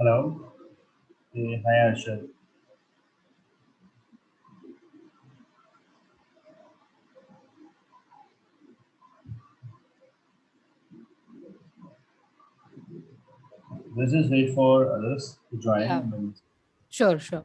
Hello. Hey, hi, Arshad. Let's just wait for others to join. Yeah, I mean, sure, sure.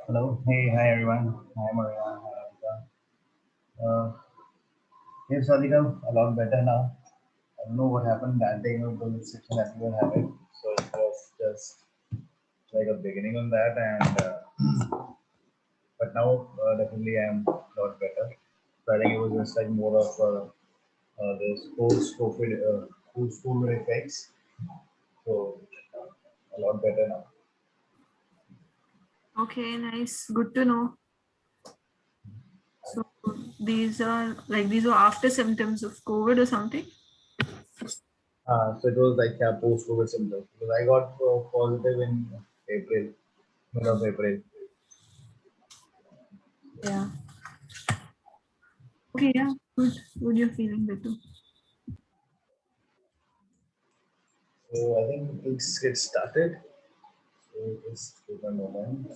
Hello. Hey, hi everyone. Hi Maria. Hi Radhika. Yes, Radhika, a lot better now. I don't know what happened that day of the session that we were having. So it was just like a beginning on that, and but now definitely I am a lot better. So I think it was just like more of this post-COVID, post-COVID effects. So a lot better now. Okay, nice. Good to know. So these are after symptoms of COVID or something? So it was like post-COVID symptoms because I got positive in April, middle of April. Yeah. Okay, yeah. Good. Good you're feeling better. So I think let's get started. So just give a moment.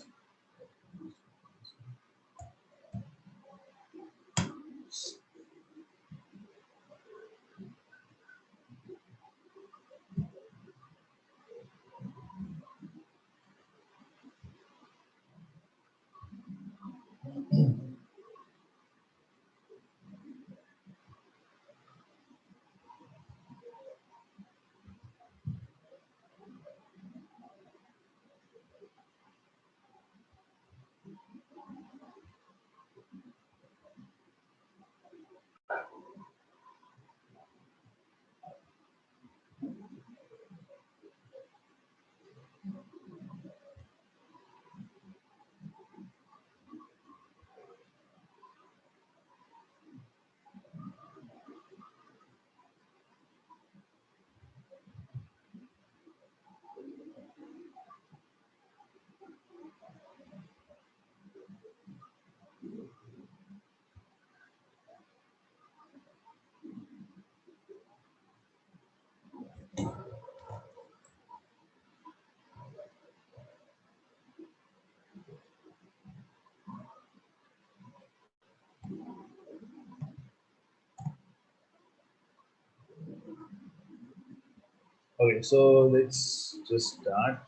Okay, so let's just start.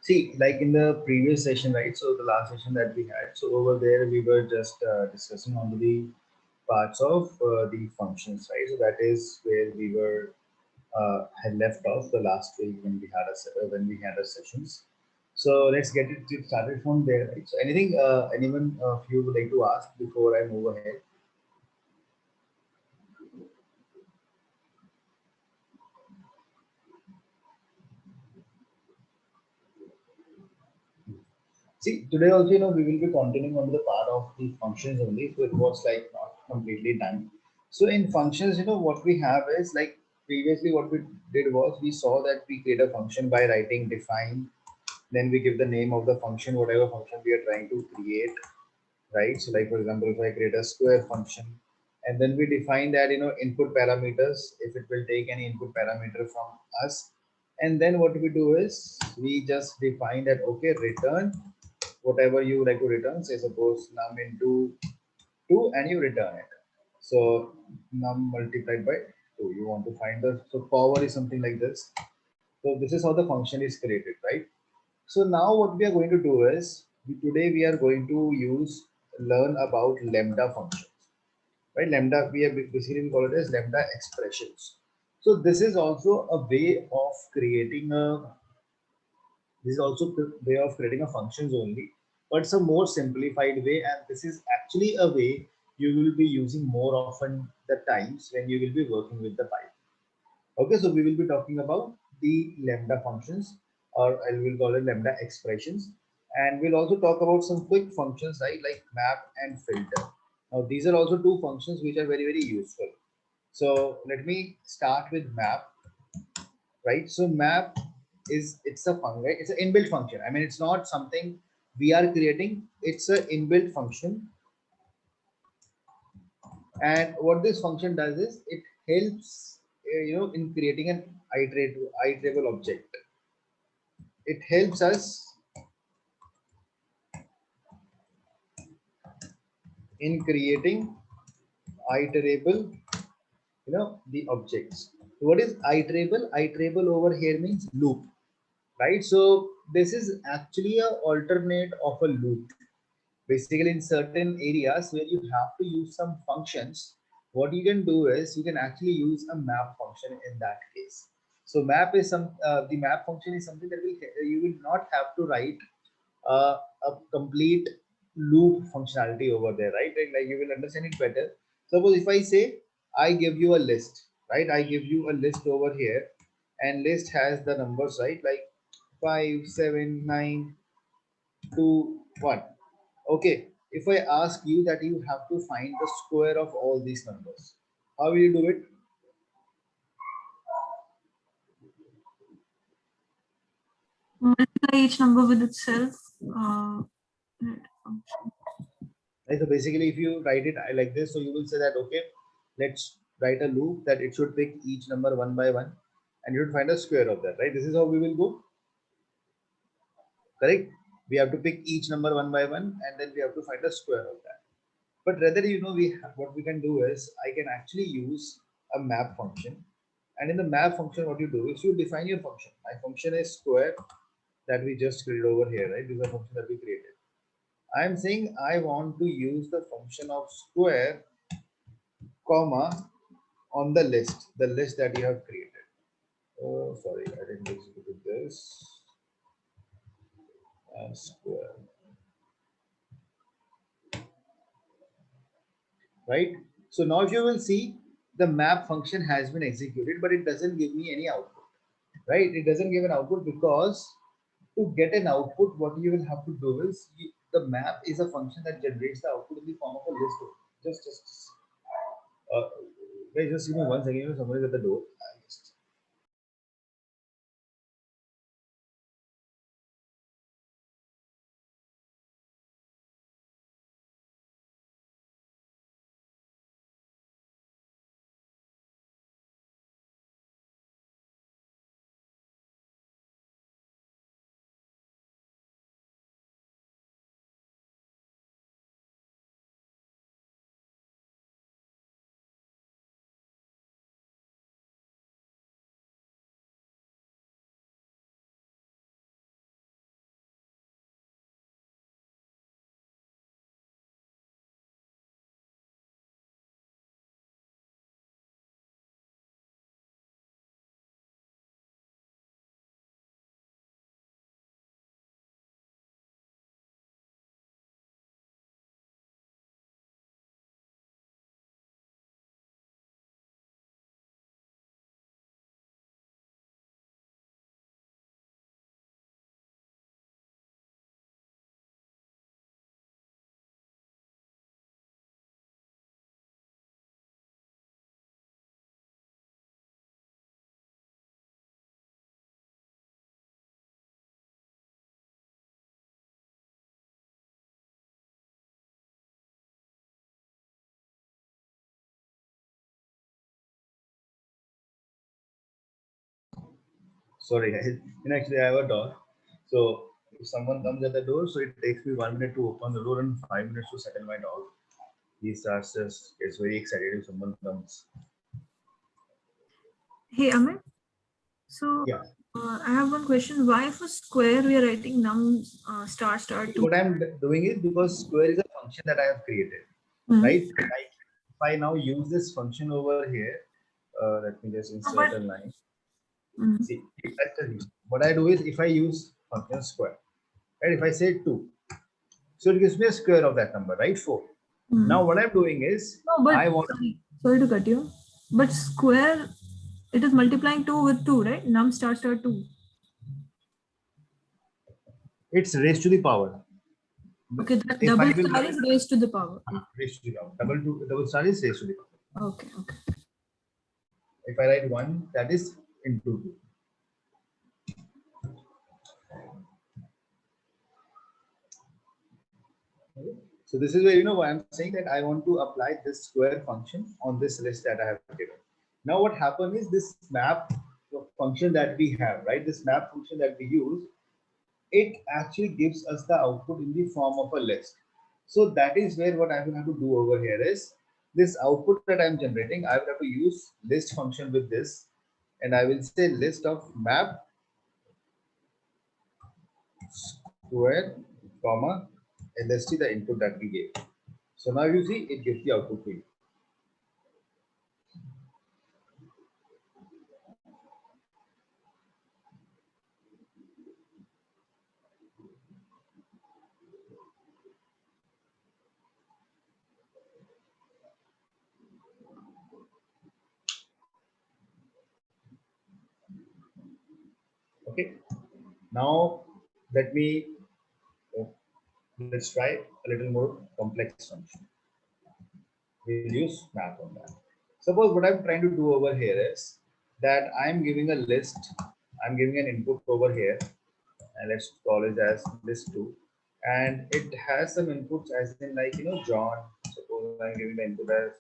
See, like in the previous session, right? So the last session that we had. So over there, we were just discussing on the parts of the functions, right? So that is where we were had left off the last week when we had when we had our sessions. So let's get started from there. Right? So anything, anyone of you would like to ask before I move ahead? See, today also, we will be continuing on the part of the functions only. So it was like not completely done. So in functions, what we have is like previously what we did was we saw that we create a function by writing define, then we give the name of the function, whatever function we are trying to create, right? So like for example, if I create a square function, and then we define that input parameters if it will take any input parameter from us, and then what we do is we just define that okay return whatever you like to return. Say suppose num into 2 and you return it. So num multiplied by 2. You want to find the so power is something like this. So this is how the function is created, right? So now what we are going to do is today we are going to learn about lambda functions, right? Lambda we have basically we call it as lambda expressions. So this is also a way of creating a this is also the way of creating a functions only, but it's a more simplified way, and this is actually a way you will be using more often the times when you will be working with the Python. Okay, so we will be talking about the lambda functions, or I will call it lambda expressions, and we'll also talk about some quick functions, right, like map and filter. Now, these are also two functions which are very useful. So let me start with map, right? So map it's a function, right? It's an inbuilt function. I mean, it's not something we are creating. It's an inbuilt function, and what this function does is it helps in creating an iterable object. It helps us in creating iterable, the objects. What is iterable? Iterable over here means loop, right? So this is actually a alternate of a loop. Basically, in certain areas where you have to use some functions, what you can do is you can actually use a map function in that case. So map is the map function is something that you will not have to write a complete loop functionality over there, right? Like you will understand it better. Suppose if I say I give you a list, right? I give you a list over here, and list has the numbers, right? Like 5, 7, 9, 2, 1. Okay. If I ask you that you have to find the square of all these numbers, how will you do it? Multiply each number with itself. Right, so basically, if you write it like this, so you will say that okay, let's write a loop that it should pick each number one by one, and you should find a square of that. Right, this is how we will go. Correct. We have to pick each number one by one, and then we have to find a square of that. But rather, what we can do is I can actually use a map function, and in the map function, what you do is you define your function. My function is square that we just created over here. Right, this is a function that we created. I am saying I want to use the function of square, comma, on the list that you have created. Oh, sorry, I didn't execute this. Square, right? So now if you will see, the map function has been executed, but it doesn't give me any output, right? It doesn't give an output because to get an output, what you will have to do is the map is a function that generates the output in the form of a list. Uh, guys, just give me 1 second. Somebody at the door. Sorry, guys. Actually, I have a dog. So if someone comes at the door, so it takes me 1 minute to open the door and 5 minutes to settle my dog. He starts just gets very excited if someone comes. Hey, Amit. So Yeah. I have one question. Why for square we are writing num star star See, 2? what I'm doing is because square is a function that I have created, right? Like if I now use this function over here, let me just insert a line. See, what I do is if I use function square, right? If I say 2, so it gives me a square of that number, right? 4. Now what I'm doing is No, but I want sorry to cut you. But square, it is multiplying 2 with 2, right? Num star star 2. it's raised to the power. Okay, that If double I will star is raised to the power. raised to the power, double star is raised to the power. Okay, okay. If I write 1, that is into 2. Okay. So this is where why I'm saying that I want to apply this square function on this list that I have given. Now what happened is this map function that we have, right? This map function that we use, it actually gives us the output in the form of a list. So that is where what I will have to do over here is this output that I'm generating, I will have to use list function with this, and I will say list of map square comma lst the input that we gave. So now you see it gives the output for you. Okay. Now let me let's try a little more complex function. We'll use math on that. Suppose what I'm trying to do over here is that I'm giving a list. I'm giving an input over here, and let's call it as list 2, and it has some inputs as in like John. Suppose I'm giving the input as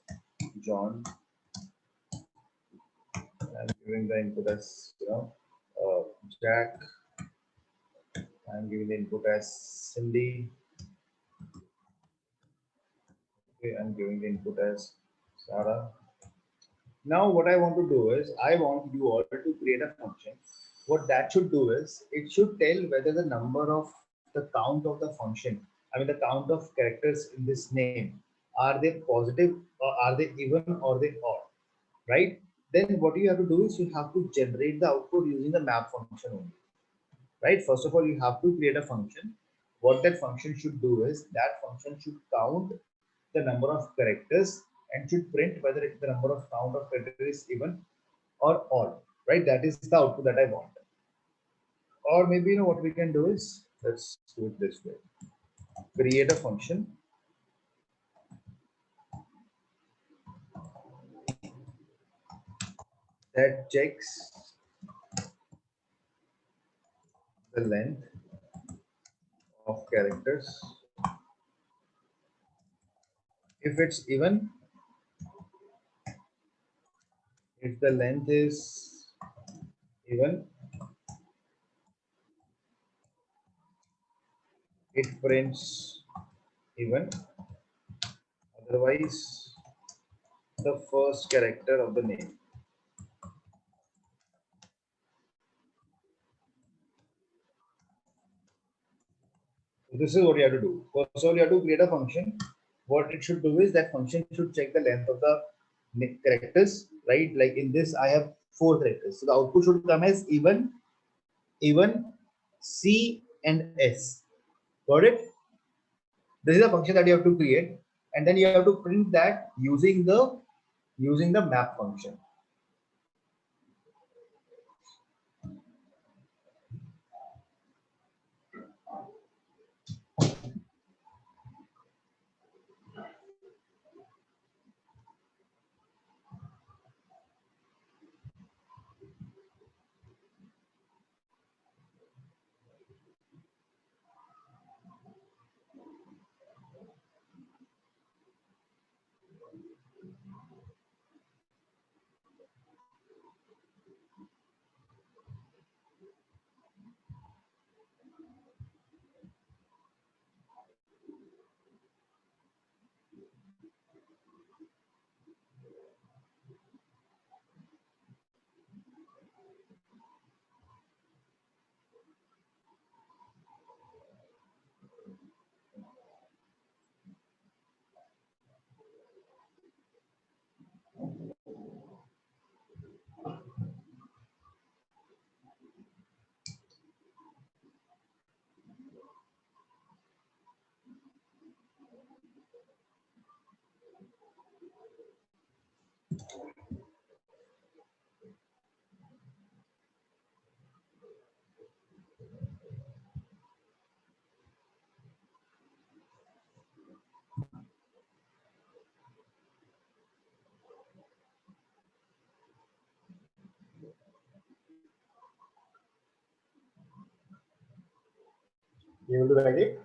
John. I'm giving the input as Jack. I'm giving the input as Cindy. Okay, I'm giving the input as Sarah. Now what I want to do is I want you all to create a function. What that should do is it should tell whether the number of the count of the function, I mean the count of characters in this name, are they positive or are they even or they odd, right? Then what you have to do is you have to generate the output using the map function only, right? First of all, you have to create a function. What that function should do is that function should count the number of characters and should print whether the number of count of characters is even or odd, right? That is the output that I want. Or maybe what we can do is let's do it this way: create a function that checks the length of characters. If it's even, if the length is even, it prints even. Otherwise, the first character of the name. So this is what you have to do. First of all, you have to create a function. What it should do is that function should check the length of the characters, right? Like in this, I have 4 characters. So the output should come as even, C, and S. Got it? This is a function that you have to create, and then you have to print that using the map function. You able to write it?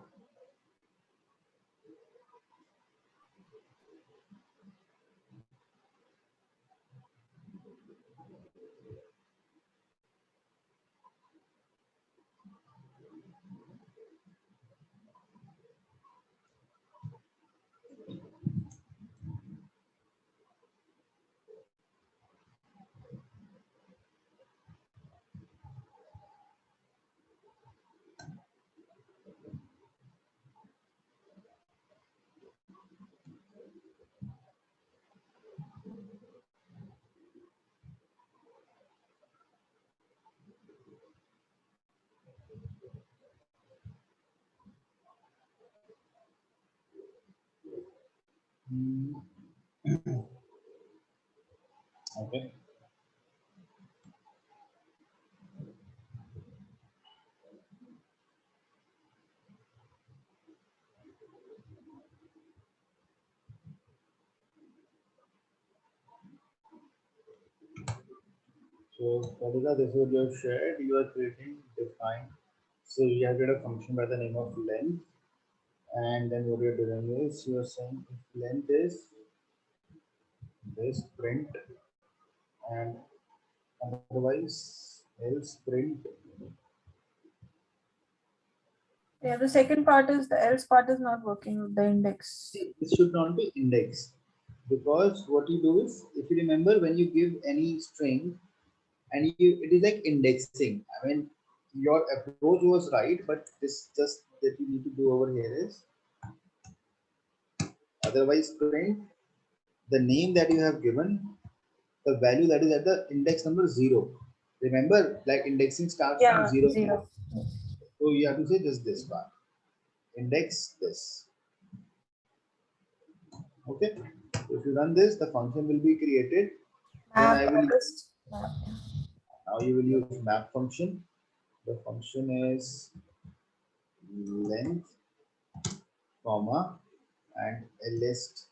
Okay. So, Radhika, this is what you have shared. You are creating define. So, you have created a function by the name of length. And then what you're doing is you're saying if length is this print and otherwise else print. Yeah, the second part is the else part is not working with the index. See, this should not be indexed because what you do is if you remember when you give any string and you it is like indexing. I mean your approach was right, but this just that you need to do over here is otherwise print the name that you have given, the value that is at the index number 0. Remember, like indexing starts from Yeah, 0. zero. So you have to say just this part. Index this. Okay. So if you run this, the function will be created. Then I Map will artist. Map. now you will use map function. The function is length, comma, and a list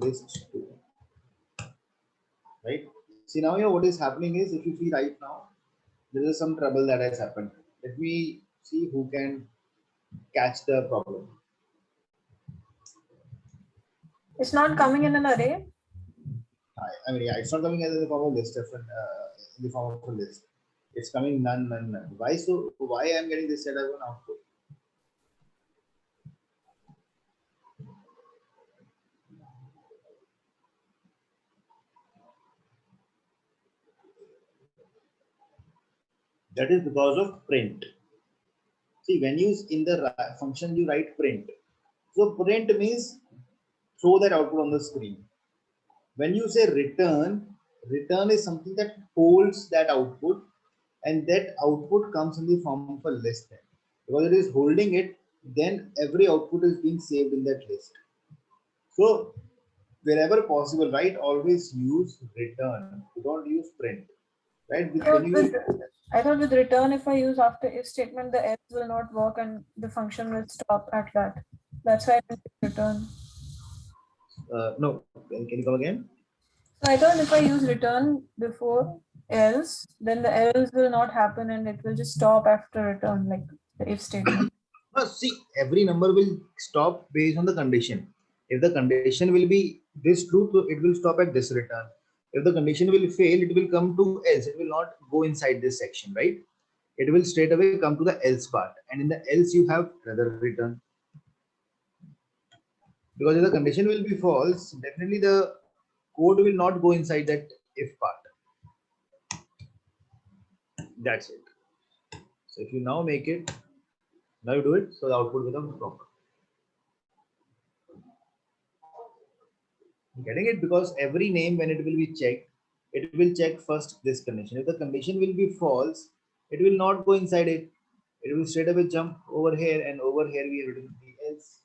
2. Right? See now here what is happening is if you see right now, there is some trouble that has happened. Let me see who can catch the problem. It's not coming in an array. I mean, yeah, it's not coming as in the form of list, in the form of a list. It's coming none, none, none. Why so? Why I'm getting this set as an output? That is because of print. See, when you in the function you write print. So print means show that output on the screen. When you say return, return is something that holds that output, and that output comes in the form of a list. Then. Because it is holding it, then every output is being saved in that list. So wherever possible, right? Always use return. You don't use print, right? I When thought you with, I thought with return, if I use after if statement, the else will not work and the function will stop at that. That's why I didn't use return. no, can you come again? So I thought if I use return before else, then the else will not happen and it will just stop after return, like the if statement. See, every number will stop based on the condition. If the condition will be this true, so it will stop at this return. If the condition will fail, it will come to else. It will not go inside this section, right? It will straight away come to the else part, and in the else you have another return. Because if the condition will be false, definitely the code will not go inside that if part. That's it. So if you now make it, now you do it, so the output becomes proper. Getting it? Because every name when it will be checked, it will check first this condition. If the condition will be false, it will not go inside it. It will straight away jump over here, and over here we have written the else,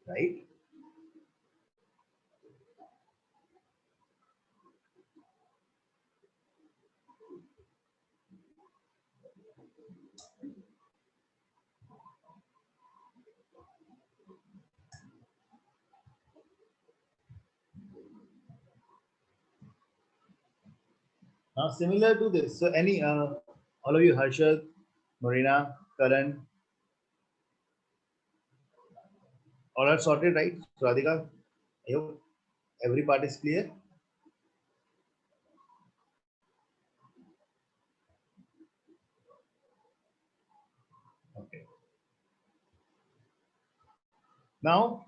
right? Now similar to this, so any all of you, Harshad, Marina, Karan, all are sorted, right? So Radhika, I hope every part is clear. Okay. Now,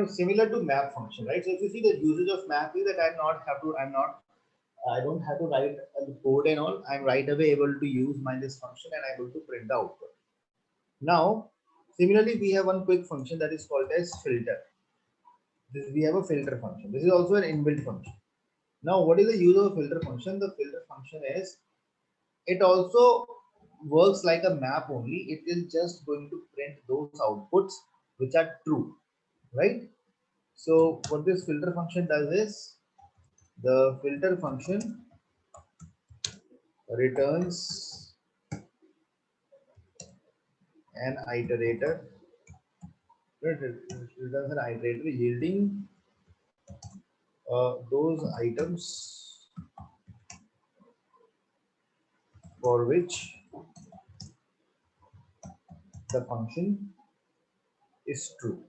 similar to map function, right? So if you see the usage of map is that I don't have to write the code and all. I'm right away able to use my this function and I'm able to print the output. Now, similarly, we have one quick function that is called as filter. We have a filter function. This is also an inbuilt function. Now, what is the use of a filter function? The filter function is it also works like a map only. It is just going to print those outputs which are true, right? So what this filter function does is the filter function returns an iterator. Returns an iterator yielding those items for which the function is true.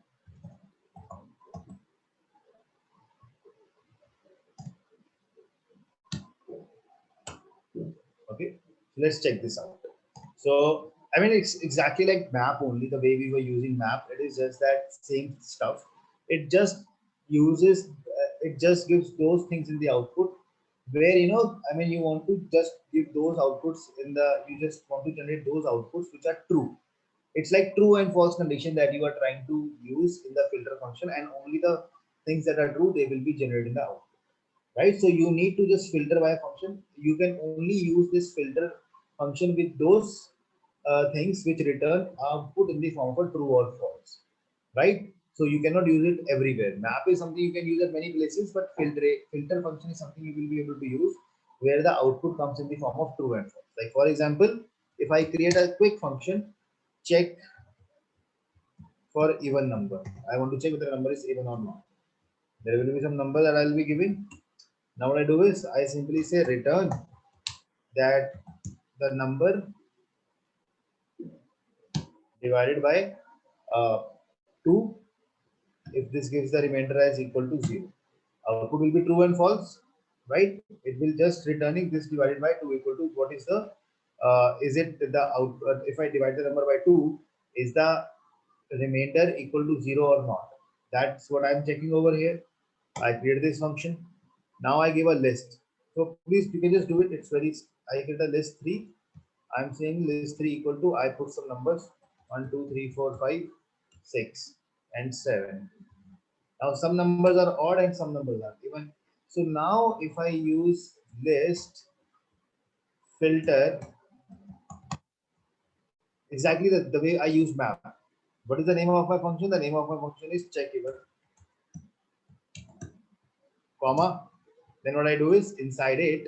Okay, so let's check this out. So I mean, it's exactly like map only. The way we were using map, it is just that same stuff. It just uses, it just gives those things in the output where I mean, you want to just give those outputs in the, you just want to generate those outputs which are true. It's like true and false condition that you are trying to use in the filter function, and only the things that are true they will be generated in the output, right? So you need to just filter by a function. You can only use this filter function with those things which return output in the form of a true or false, right? So you cannot use it everywhere. Map is something you can use at many places, but filter function is something you will be able to use where the output comes in the form of true and false. Like for example, if I create a quick function, check for even number. I want to check whether the number is even or not. There will be some number that I will be giving. Now what I do is I simply say return that the number divided by uh, 2, if this gives the remainder as equal to 0. Output will be true and false, right? It will just returning this divided by 2 equal to what is the, is it the output, if I divide the number by 2, is the remainder equal to 0 or not? That's what I'm checking over here. I create this function. Now I give a list. So please, you can just do it. It's very, I get a list 3. I'm saying list 3 equal to, I put some numbers 1, 2, 3, 4, 5, 6, and 7. Now some numbers are odd and some numbers are even. So now if I use list filter, exactly the way I use map. What is the name of my function? The name of my function is check even, comma. Then what I do is inside it,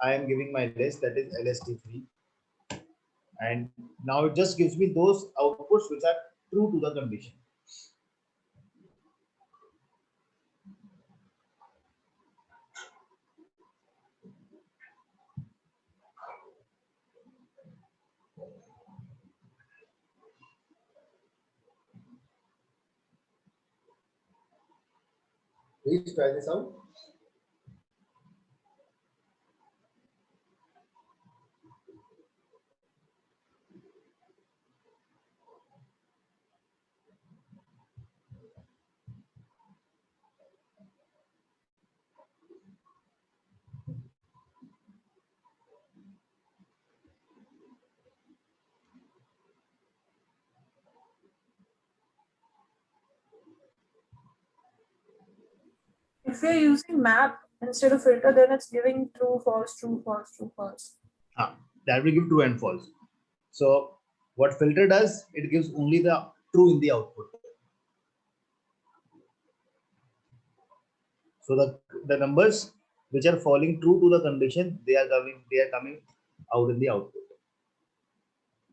I am giving my list that is lst3, and now it just gives me those outputs which are true to the condition. Please try this out. If you're using map instead of filter, then it's giving true, false, true, false, true, false. That will give true and false. So what filter does, it gives only the true in the output. So the numbers which are falling true to the condition, they are coming out in the output.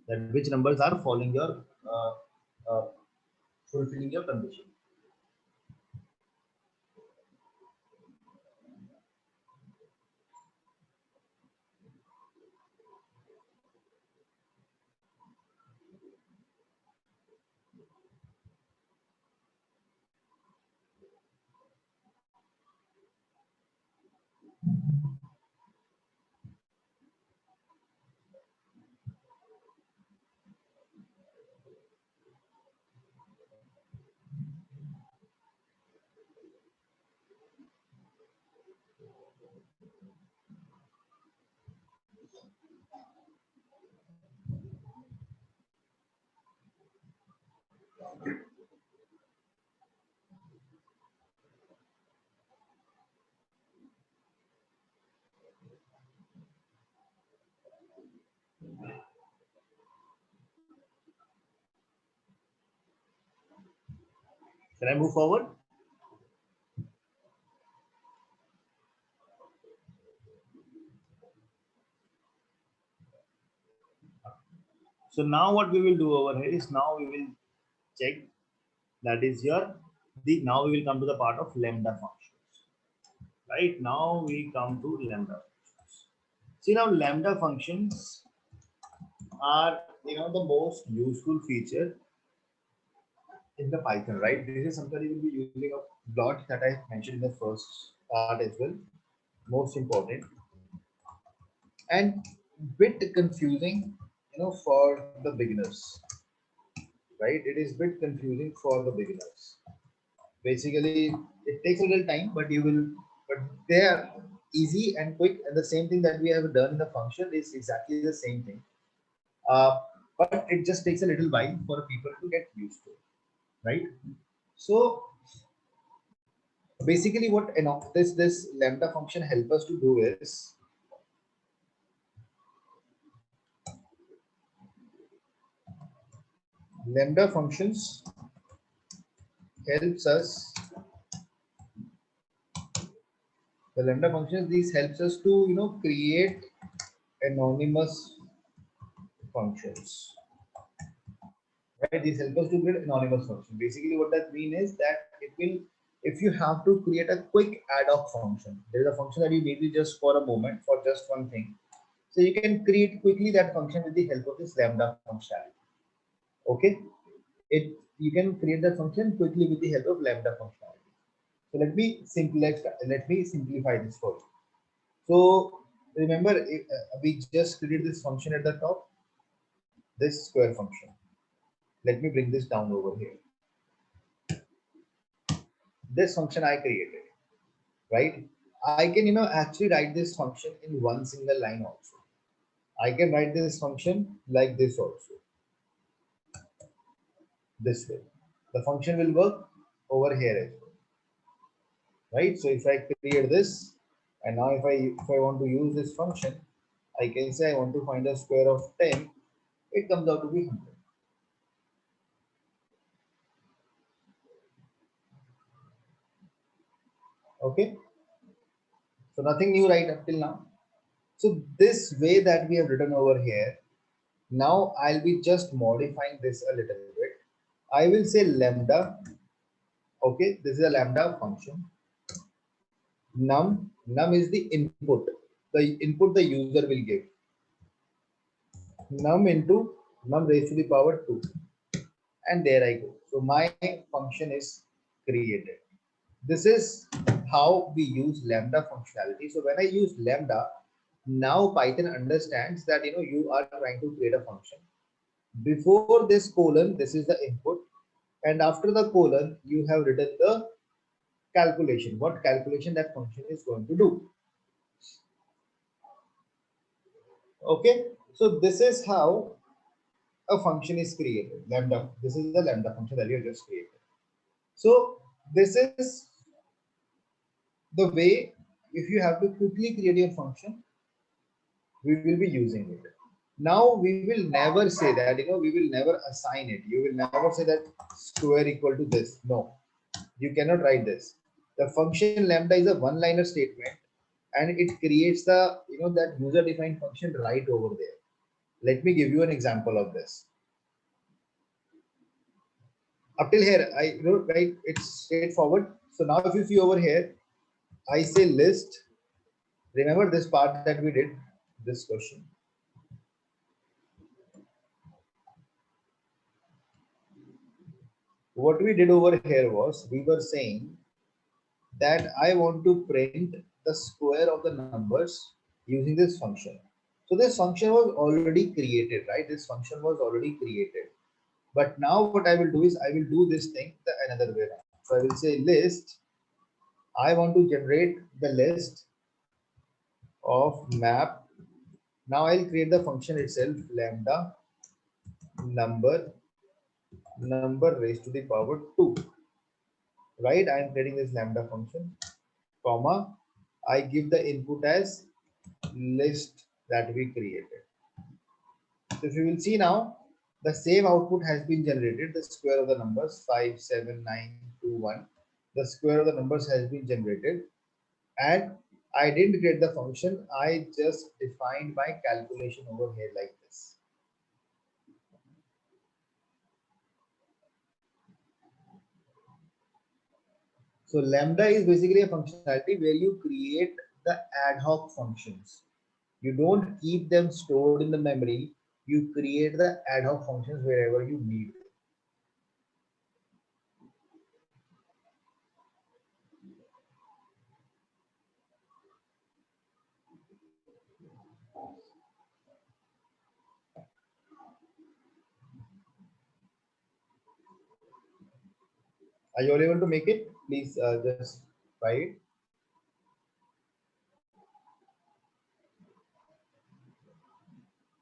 That which numbers are falling your uh, fulfilling your condition. Can I move forward? So now what we will do over here is now we will check, that is your now we will come to the part of lambda functions. Right now we come to lambda functions. See, now lambda functions are the most useful feature in the Python, right? This is something you will be using a lot that I mentioned in the first part as well. Most important and bit confusing, for the beginners, right? It is bit confusing for the beginners. Basically, it takes a little time, but they are easy and quick. And the same thing that we have done in the function is exactly the same thing. Uh, but it just takes a little while for people to get used to, right? So basically, what this lambda function help us to do is lambda functions helps us. The lambda functions these helps us to create anonymous functions. Right? These help us to create anonymous function. Basically, what that means is that it will, if you have to create a quick ad hoc function, there is a function that you need to just for a moment for just one thing. So you can create quickly that function with the help of this lambda functionality. Okay, it you can create that function quickly with the help of lambda functionality. So let me simplify this for you. So remember, we just created this function at the top, this square function. Let me bring this down over here. This function I created, right? I can, actually write this function in one single line also. I can write this function like this also, this way. The function will work over here as well, right? So if I create this, and now if I want to use this function, I can say I want to find a square of 10. It comes out to be 100. Okay, so nothing new right up till now. So this way that we have written over here, now I'll be just modifying this a little bit. I will say lambda. Okay, this is a lambda function. Num is the input the user will give. Num into num raised to the power 2. And there I go. So my function is created. This is how we use lambda functionality. So when I use lambda, now Python understands that you are trying to create a function. Before this colon, this is the input, and after the colon, you have written the calculation. What calculation that function is going to do. Okay, so this is how a function is created. Lambda. This is the lambda function that you have just created. So this is the way if you have to quickly create your function, we will be using it. Now we will never say that we will never assign it. You will never say that square equal to this. No, you cannot write this. The function lambda is a one-liner statement, and it creates the that user-defined function right over there. Let me give you an example of this. Up till here, I wrote right. It's straightforward. So now, if you see over here, I say list. Remember this part that we did, this question. What we did over here was we were saying that I want to print the square of the numbers using this function. So this function was already created, right? This function was already created. But now what I will do is I will do this thing the another way around. So I will say list. I want to generate the list of map. Now I'll create the function itself, lambda number raised to the power 2. Right? I am creating this lambda function, comma. I give the input as list that we created. So if you will see now, the same output has been generated, the square of the numbers 5, 7, 9, 2, 1. The square of the numbers has been generated, and I didn't get the function. I just defined my calculation over here like this. So lambda is basically a functionality where you create the ad hoc functions. You don't keep them stored in the memory. You create the ad hoc functions wherever you need them. Are you all able to make it? Please just try it.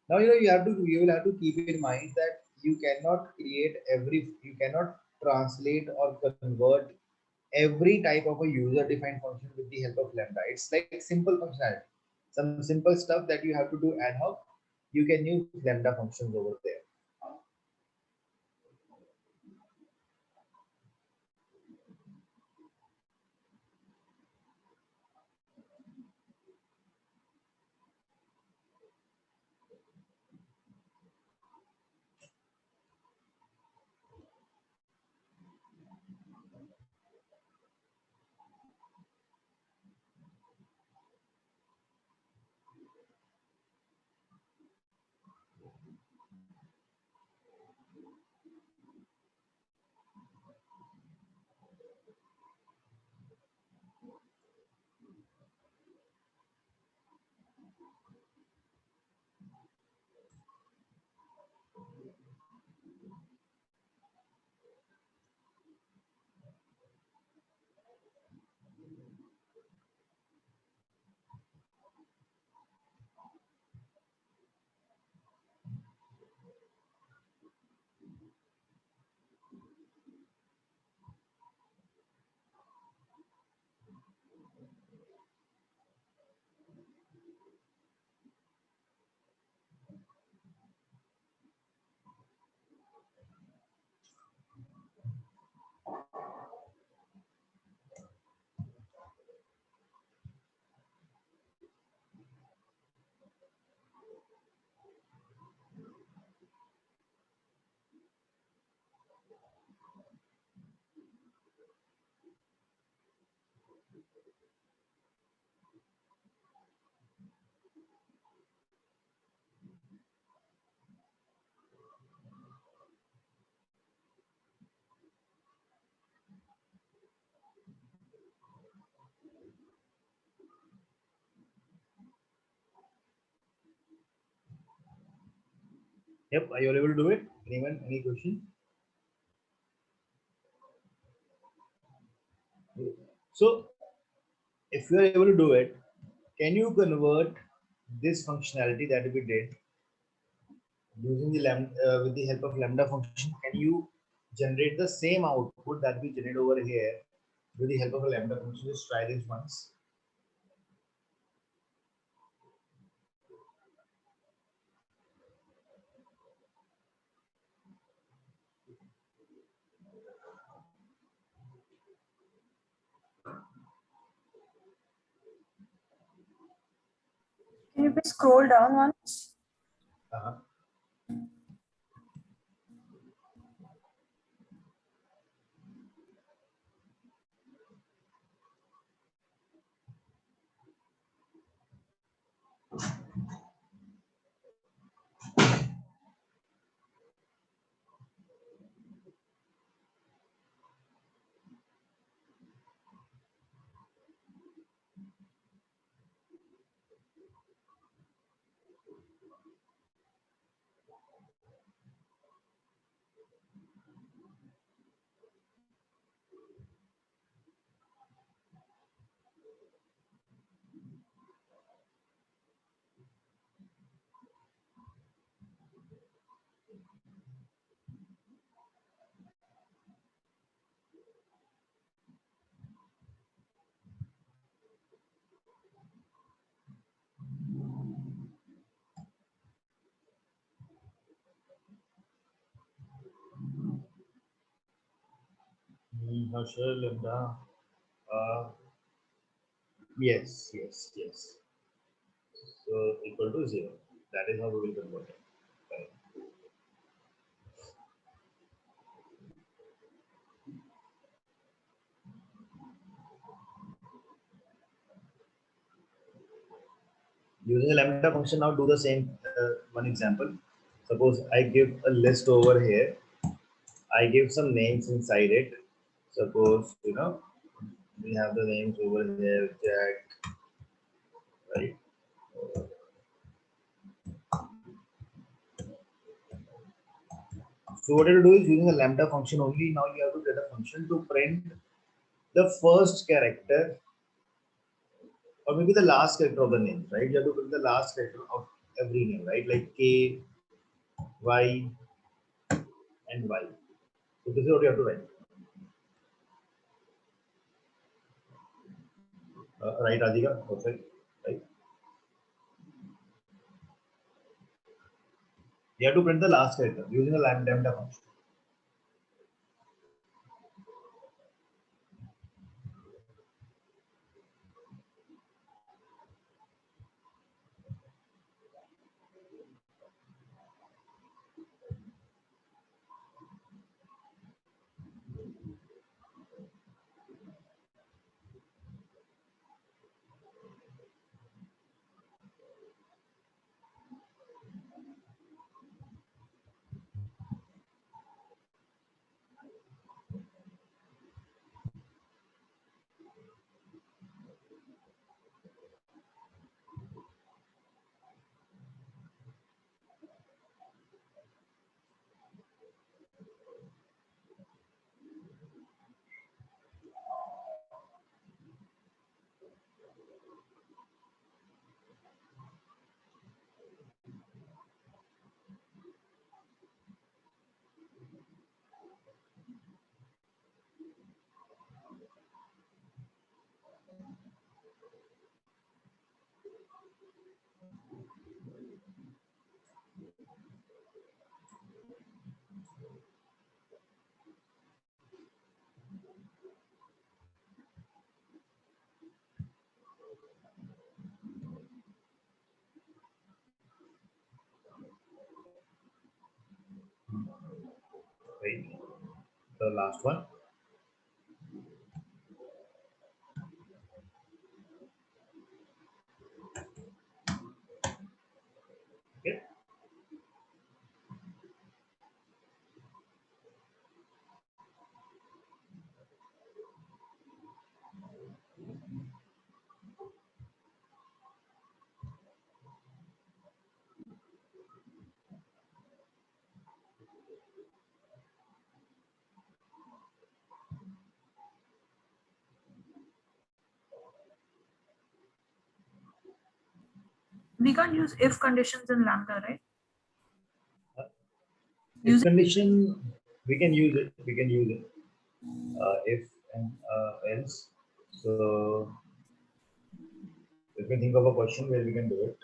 Now you will have to keep in mind that you cannot you cannot translate or convert every type of a user defined function with the help of lambda. It's like simple functionality. Some simple stuff that you have to do ad hoc, you can use lambda functions over there. Yep, are you all able to do it? Anyone, any question? So if you are able to do it, can you convert this functionality that we did using the lambda with the help of lambda function? Can you generate the same output that we generate over here with the help of a lambda function? Just try this once. Can you please scroll down once? Uh-huh. Harshal, Lambda. Uh, yes. So equal to 0. That is how we will convert it. Right. Using a lambda function, now do the same one example. Suppose I give a list over here. I give some names inside it. Suppose, we have the names over here, Jack, right? So what you do is using a lambda function only. Now you have to get a function to print the first character or maybe the last character of the name, right? You have to print the last character of every name, right? Like K, Y, and Y. So this is what you have to write. Right, Radhika? Perfect. Right. You have to print the last character using a lambda function. Right. The last one. Okay. We can't use if conditions in Lambda, right? If Using condition, we can use it. We can use it. If and else. So let me think of a question where we can do it.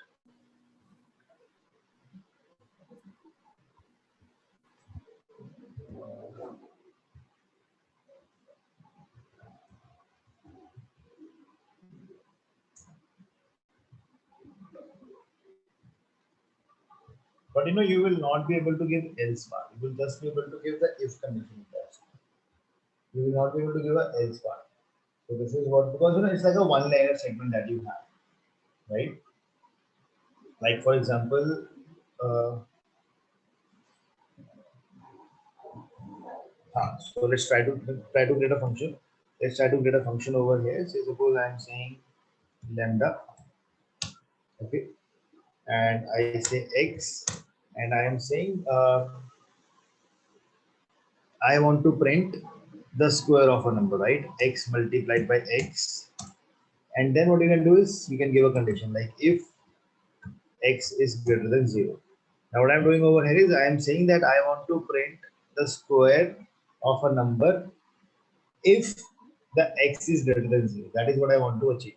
But you will not be able to give else part. You will just be able to give the if condition first. You will not be able to give a else part. So this is what, because it's like a one layer segment that you have, right? Like for example, uh, so let's try to create a function. Let's try to create a function over here. Say suppose I am saying lambda, okay, and I say x, and I am saying I want to print the square of a number, right? X multiplied by x, and then what you can do is you can give a condition like if x is greater than 0. Now what I'm doing over here is I am saying that I want to print the square of a number if the x is greater than 0. That is what I want to achieve.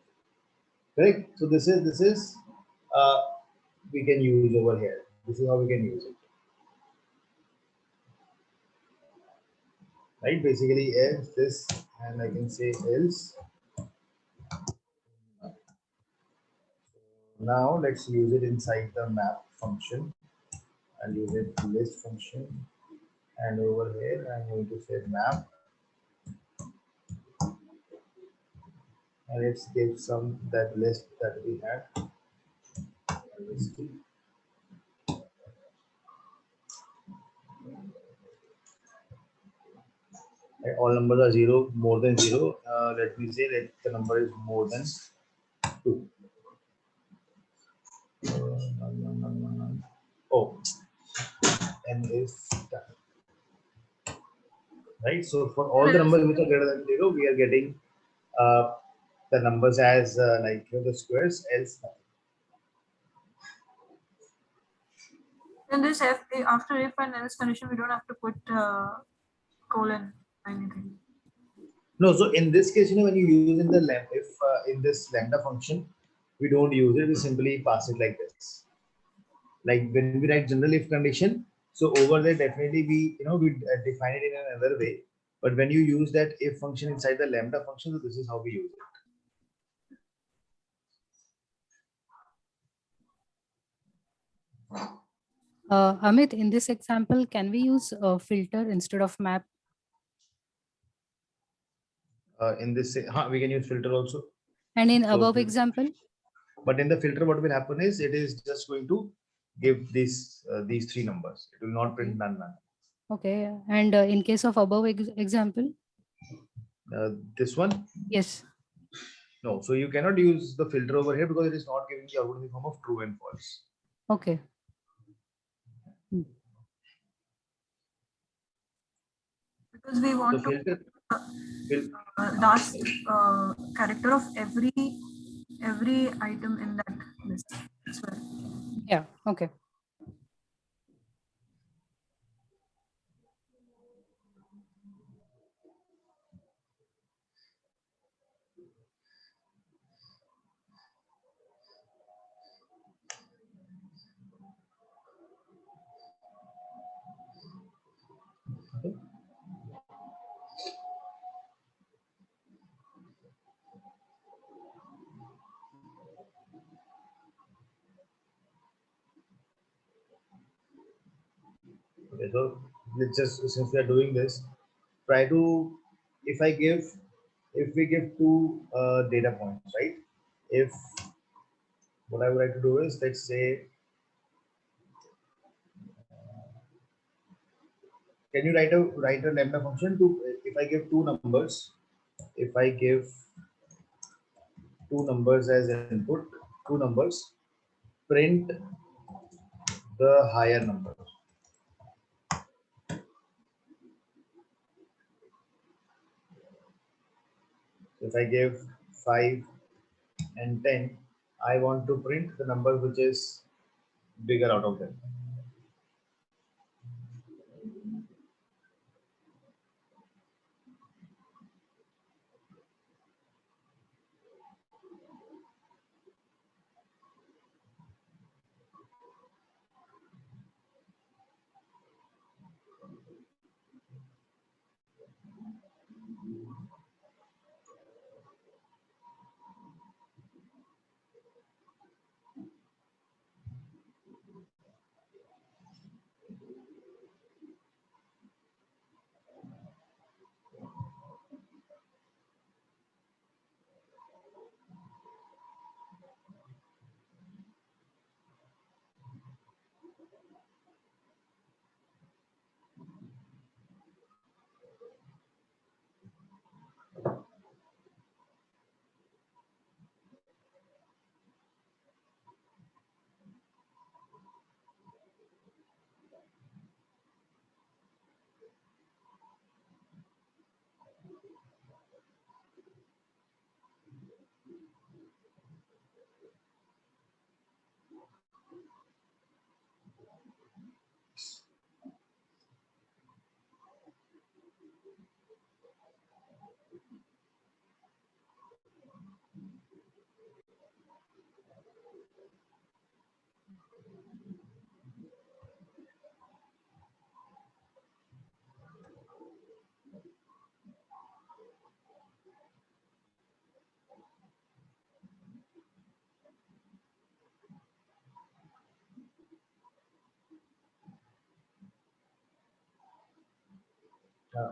Correct? So this is uh, we can use over here. This is how we can use it. right? Basically, else this, and I can say else. Now let's use it inside the map function. I'll use it list function, and over here I'm going to say map, and let's give some that list that we had. All numbers are zero, more than zero. Let me say that the number is more than two. Oh, n is done. Right. So for all the numbers which are greater than zero, we are getting uh, the numbers as like the squares, else nothing. In this after if and else condition, we don't have to put colon or anything. No, so in this case, when you use in the if in this lambda function, we don't use it. We simply pass it like this. Like when we write general if condition, so over there definitely we define it in another way. But when you use that if function inside the lambda function, so this is how we use it. Amit, in this example, can we use a filter instead of map? In this, we can use filter also. And in So, above example? but in the filter, what will happen is it is just going to give these three numbers. It will not print none. Okay. And in case of above example? This one? Yes. No. So you cannot use the filter over here because it is not giving the output in the form of true and false. Okay. Because we want the filter, last character of every item in that list as well. Yeah. Okay. Okay, so let's just, since we are doing this, try to, if we give two data points, right? If what I would like to do is, let's say, can you write a lambda function to, if I give two numbers, if I give two numbers as input, two numbers, print the higher number. If I give 5 and 10, I want to print the number which is bigger out of them.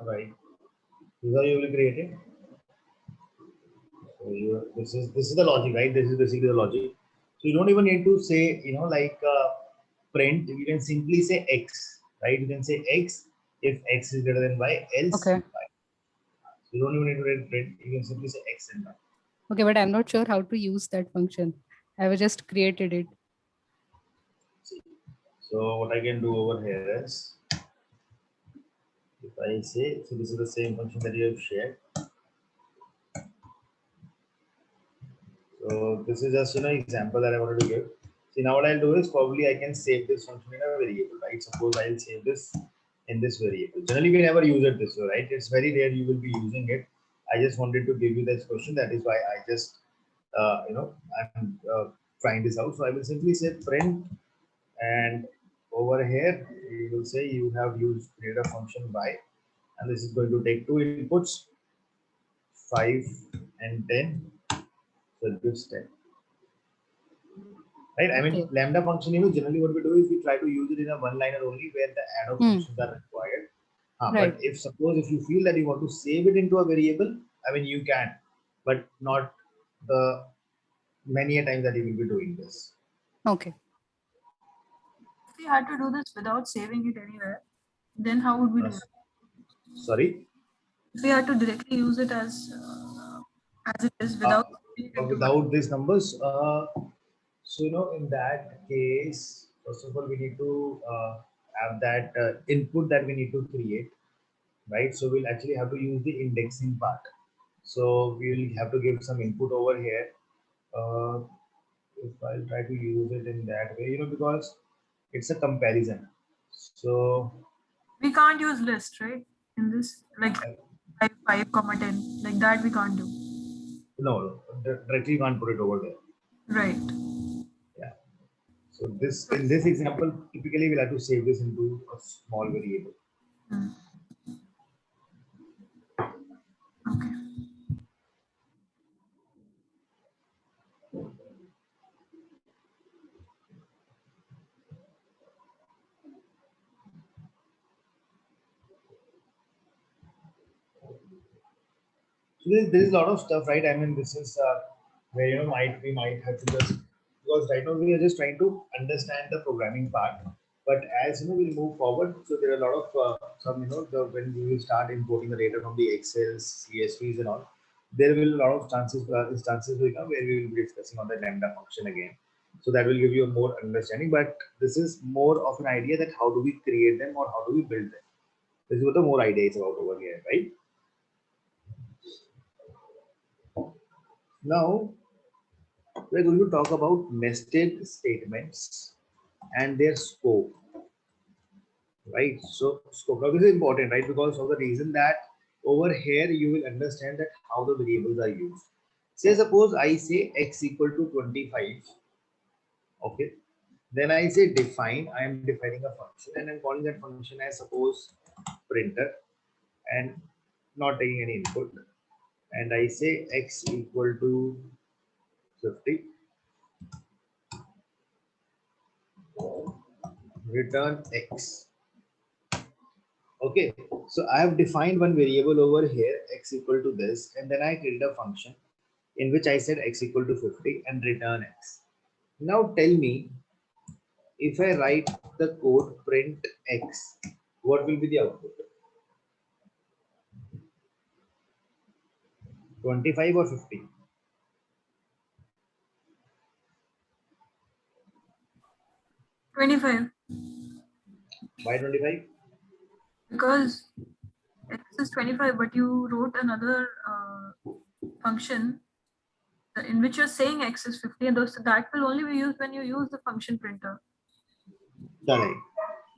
Right. These are you will create it. So this is the logic, right? This is basically the logic. So you don't even need to say, like print. You can simply say x, right? You can say x if x is greater than y, else Okay. y. So you don't even need to write print. You can simply say x and y. Okay, but I'm not sure how to use that function. I have just created it. See. So what I can do over here is, if I say, so this is the same function that you have shared. So this is just example that I wanted to give. See, now what I'll do is probably I can save this function in a variable, right? Suppose I'll save this in this variable. Generally, we never use it this way, right? It's very rare you will be using it. I just wanted to give you this question. That is why I just, I'm trying this out. So I will simply say print, and over here you will say you have used create a function by, and this is going to take two inputs, 5 and 10. So it gives 10. Right? I mean, Okay. lambda function, generally what we do is we try to use it in a one-liner only where the add-on functions are required. Right. But if suppose if you feel that you want to save it into a variable, I mean, you can, but not the many a times that you will be doing this. Okay. If we had to do this without saving it anywhere, then how would we do it? Sorry? If we had to directly use it as it is without saving it into Without these numbers, so in that case, first of all, we need to have that input that we need to create, right? So we'll actually have to use the indexing part. So we'll have to give some input over here. If I'll try to use it in that way, because it's a comparison. So we can't use list, right? In this, like 5, 10, like that we can't do. no, directly you can't put it over there. Right. Yeah. So this in this example, typically we'll have to save this into a small variable. Hmm. Okay. So there is a lot of stuff, right? I mean, this is where we might have to just, because right now we are just trying to understand the programming part. But as we'll move forward. So there are a lot of some when we will start importing the data from the Excels, CSVs, and all. There will a lot of instances will come where we will be discussing on the lambda function again. So that will give you a more understanding. But this is more of an idea that how do we create them or how do we build them. This is what the more idea is about over here, right? Now, we're going to talk about nested statements and their scope, right? So, scope, now this is important, right? Because of the reason that over here you will understand that how the variables are used. Say, suppose I say x equal to 25, okay? Then I say define, I am defining a function and I'm calling that function as suppose printer and not taking any input. And I say x equal to 50. Return x. Okay, so I have defined one variable over here, x equal to this, and then I created a function in which I said x equal to 50 and return x. Now tell me, if I write the code print x, what will be the output? 25 or 50? 25. Why 25? Because x is 25, but you wrote another function in which you're saying x is 50, and that will only be used when you use the function printer. Correct.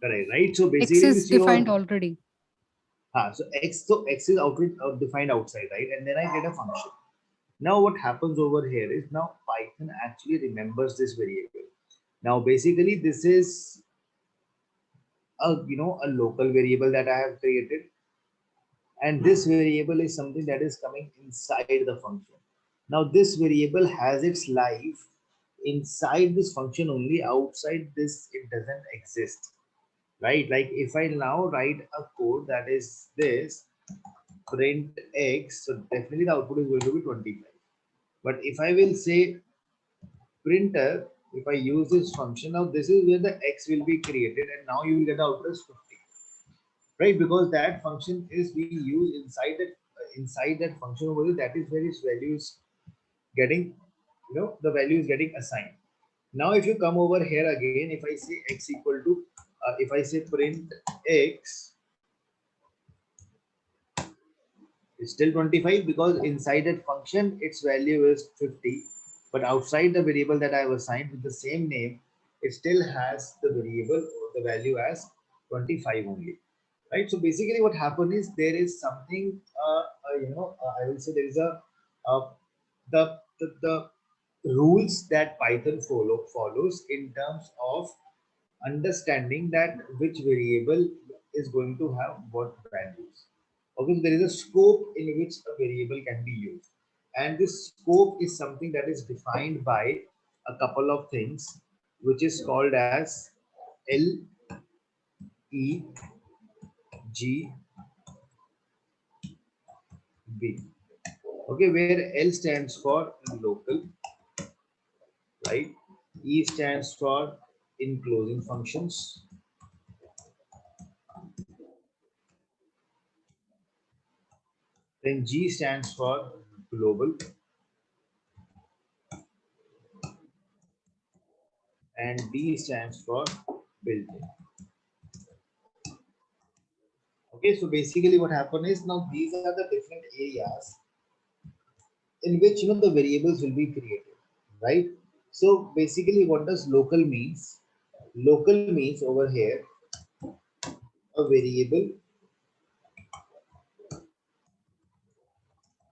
Correct. Right. So X basically, is this your defined already. so x is defined outside, right? And then I get a function. Now what happens over here is now Python actually remembers this variable. Now basically this is a local variable that I have created, and this variable is something that is coming inside the function. Now this variable has its life inside this function only. Outside this it doesn't exist, right? Like if I now write a code that is this print x, so definitely the output is going to be 25. But if I will say printer, if I use this function, now this is where the x will be created, and now you will get the output as 50, right? Because that function is being used inside that function over there. That is where its value is getting, the value is getting assigned. Now, if you come over here again, if I say x equal to, if I say print x, it's still 25 because inside that function its value is 50, but outside the variable that I have assigned with the same name, it still has the variable or the value as 25 only, right? So basically what happened is there is something, I will say there is uh, the rules that Python follows in terms of understanding that which variable is going to have what values. Okay, so there is a scope in which a variable can be used, and this scope is something that is defined by a couple of things, which is called as L, E, G, B. Okay, where L stands for local, right? E stands for enclosing functions, then G stands for global, and B stands for built-in. Okay, so basically what happened is now these are the different areas in which the variables will be created, right? So basically what does local means? Local means over here a variable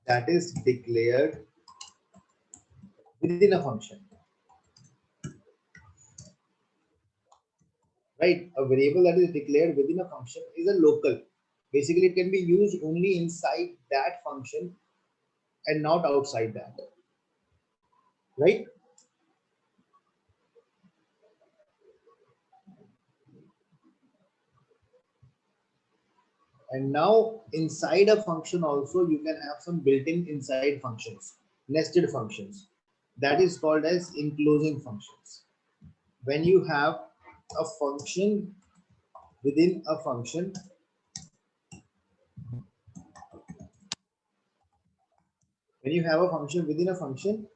that is declared within a function, right? A variable that is declared within a function is a local. Basically it can be used only inside that function and not outside that, right? And now inside a function also you can have some built-in inside functions, nested functions. That is called as enclosing functions. When you have a function within a function, when you have a function within a function,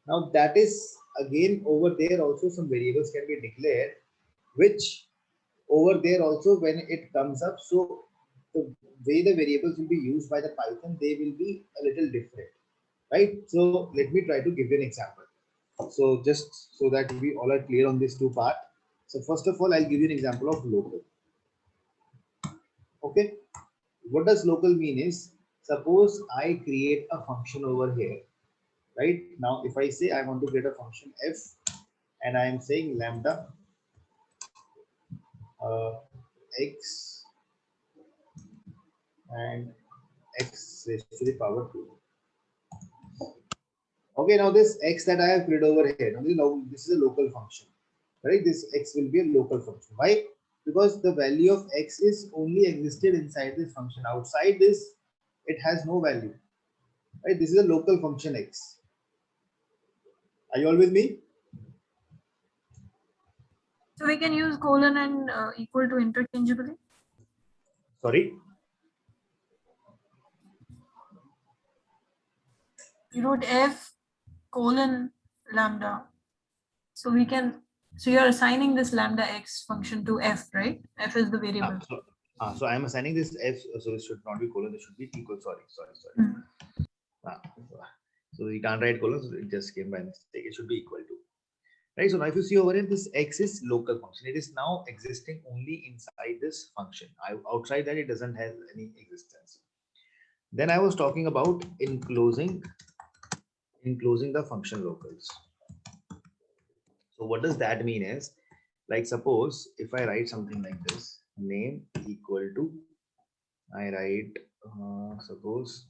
now that is again over there also some variables can be declared, which over there also when it comes up, so the way the variables will be used by the Python, they will be a little different, right? So let me try to give you an example. So just so that we all are clear on these two parts. So first of all, I'll give you an example of local. Okay. What does local mean is, suppose I create a function over here, right? Now, if I say I want to create a function f and I am saying lambda uh, x and x raised to the power 2. Okay, now this x that I have created over here, now this is a local function, right? This x will be a local function. Why? Because the value of x is only existed inside this function. Outside this, it has no value, right? This is a local function x. Are you all with me? So we can use colon and equal to interchangeably. Sorry. You wrote f colon lambda. So we can, so you're assigning this lambda x function to f, right? F is the variable. So I'm assigning this f, so it should not be colon, it should be equal. Sorry. Mm. Ah, so we can't write colon, so it just came by mistake. It should be equal to. Right. So now if you see over here, this x is local function. It is now existing only inside this function. Outside that, it doesn't have any existence. Then I was talking about enclosing the function locals. So what does that mean is, like suppose if I write something like this, name equal to, I write, suppose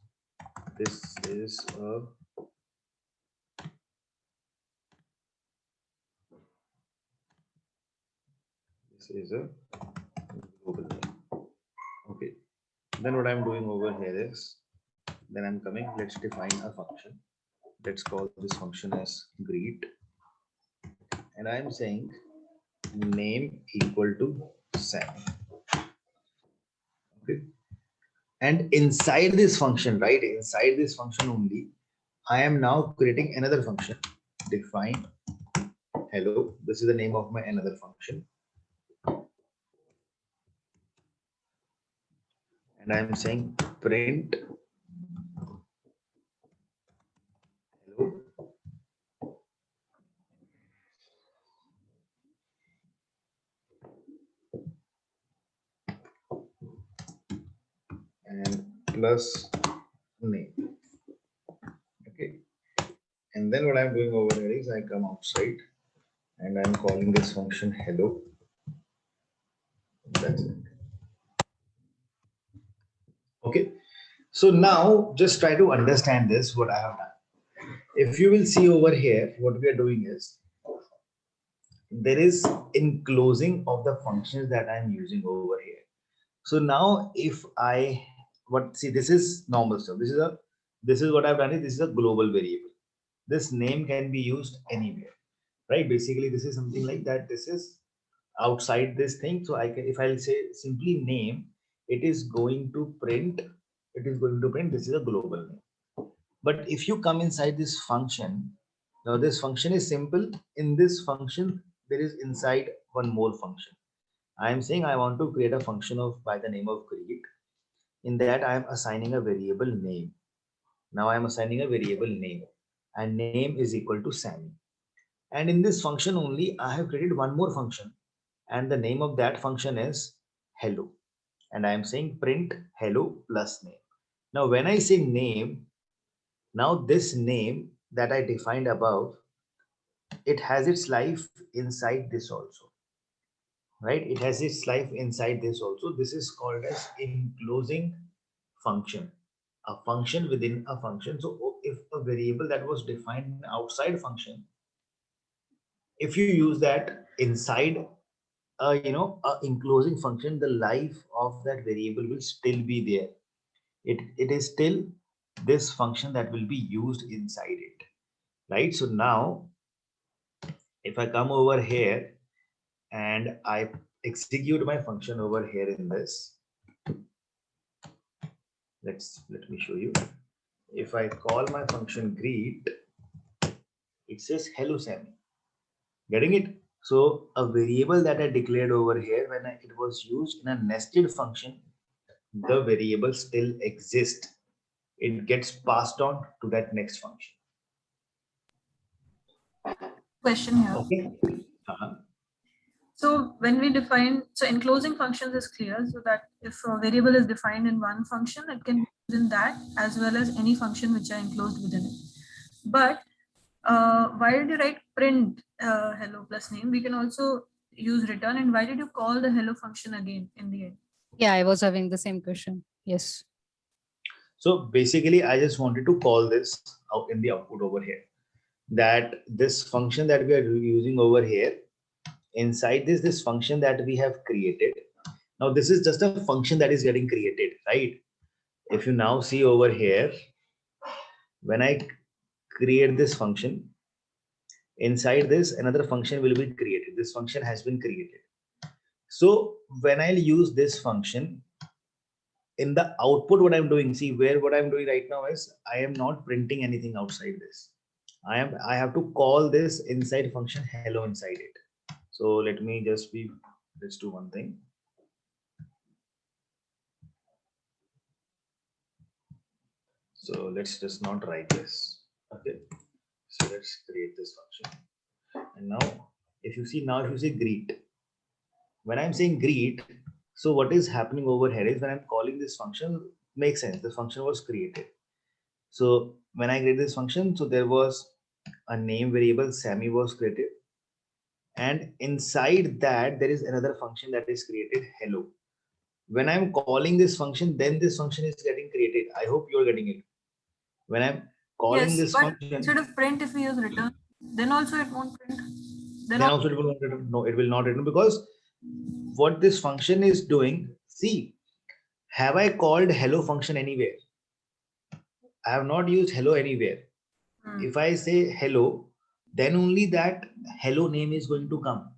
this is a Then what I'm doing over here is, then I'm coming, let's define a function. Let's call this function as greet. And I'm saying name equal to Sam. Okay. And inside this function, right? Inside this function only, I am now creating another function. Define hello. This is the name of my another function. And I'm saying print hello. And plus name. Okay. And then what I'm doing over here is I come outside and I'm calling this function hello. That's it. Okay. So now just try to understand this, what I have done. If you will see over here, what we are doing is there is enclosing of the functions that I'm using over here. So now if I see, this is normal stuff. This is what I've done is this is a global variable. This name can be used anywhere, right? Basically, this is something like that. This is outside this thing. So I can, if I'll say simply name, it is going to print. It is going to print. This is a global name. But if you come inside this function, now this function is simple. In this function, there is inside one more function. I am saying I want to create a function of by the name of greet. In that, I am assigning a variable name. Now I am assigning a variable name, and name is equal to Sammy. And in this function only, I have created one more function, and the name of that function is hello. And I am saying print hello plus name. Now, when I say name, now this name that I defined above, it has its life inside this also, right? It has its life inside this also. This is called as enclosing function, a function within a function. So if a variable that was defined outside function, if you use that inside a enclosing function, the life of that variable will still be there. It is still this function that will be used inside it, right? So now if I come over here and I execute my function over here in this, let me show you. If I call my function greet, it says hello Sammy. Getting it? So a variable that I declared over here, when it was used in a nested function, the variable still exists. It gets passed on to that next function. Question here. Okay. Uh-huh. So when we define, so enclosing functions is clear, so that if a variable is defined in one function, it can be used in that as well as any function which are enclosed within it. But why did you write print hello plus name? We can also use return. And why did you call the hello function again in the end? Yeah, I was having the same question. Yes. So basically, I just wanted to call this out in the output over here, that this function that we are using over here, inside this function that we have created. Now this is just a function that is getting created, right? If you now see over here, when I create this function, inside this another function will be created. This function has been created. So when I'll use this function in the output, what I'm doing, see where what I'm doing right now is I am not printing anything outside this. I have to call this inside function hello inside it. So let's do one thing. So let's just not write this. Okay. So let's create this function. And now, if you say greet, when I'm saying greet, so what is happening over here is when I'm calling this function, makes sense. The function was created. So when I created this function, so there was a name variable, Sammy was created. And inside that, there is another function that is created, hello. When I'm calling this function, then this function is getting created. I hope you're getting it. When I'm calling this but function, instead of print, if we use return, then also it won't print. then also it will not return. No, it will not return, because what this function is doing, see, Have I called hello function anywhere? I have not used hello anywhere. If I say hello, then only that hello name is going to come.